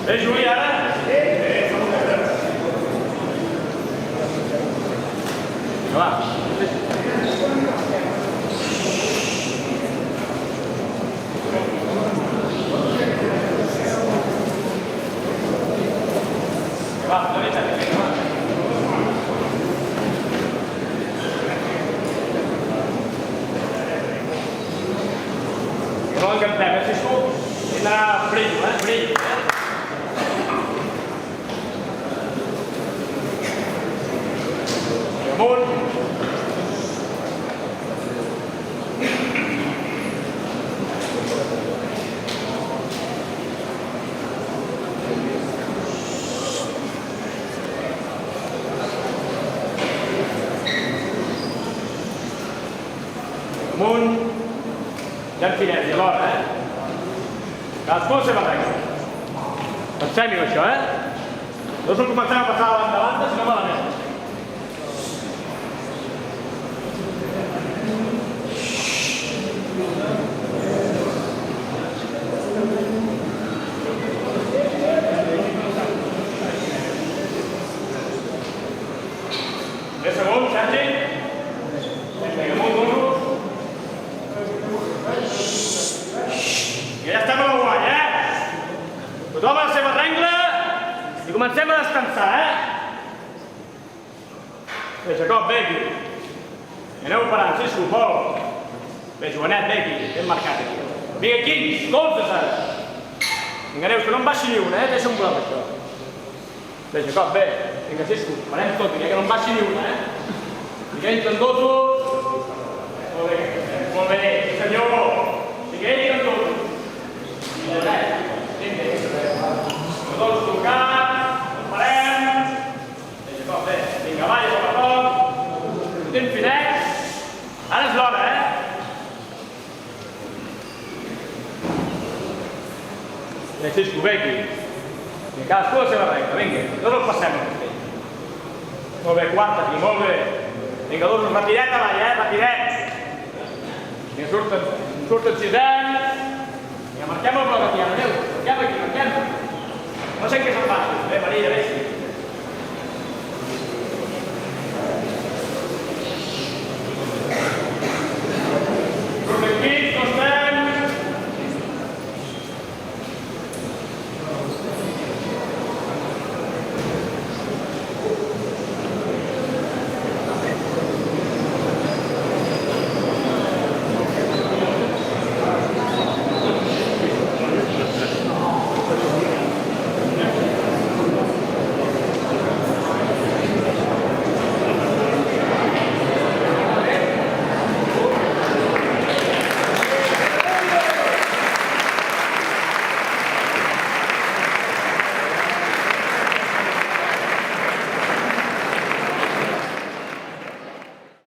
Bé, Juli, ara? Va. Va, la veritat, va. No encantem, si tu tindrà brillo, brillo. Amunt. Amunt. Ja en finesi, alhora, Cadascú la seva regla. Pensem-hi, això, No us comencem a passar davant de banda, sinó malament. Bé, segon, Sergi. Vinga, molt bono. I ja estem a la guanya, Tothom a la seva regla i comencem a descansar, Bé, Jacob, ve aquí. Aneu parant, Cisco, Pol. Bé, Joanet, ve aquí, ben marcat aquí. Vinga, Quins, colzes ara. Vinga, Neus, que no em baixi ni una, Deixa un bloc, això. Bé, Jacob, ve. Vinga, Cisco, parem tot, que no em baixi ni una, Vinga, entren dos. Molt bé, senyor. Vinga, entren dos. Vinga, tots tocant, el farem. Vinga, va, ja a poc. Temps finet. Ara és l'hora, Vinga, Cisco, ve aquí. Vinga, cadascú la seva regla, vinga. Tots el passem al castell. Molt bé, quarta aquí, molt bé. Vinga, dos, retiret avall, retiret. Vinga, surten sisens. Vinga, marquem el bloc aquí, Neus. Marquem aquí, marquem. No sé què se'n fa. Bé, Maria, bé.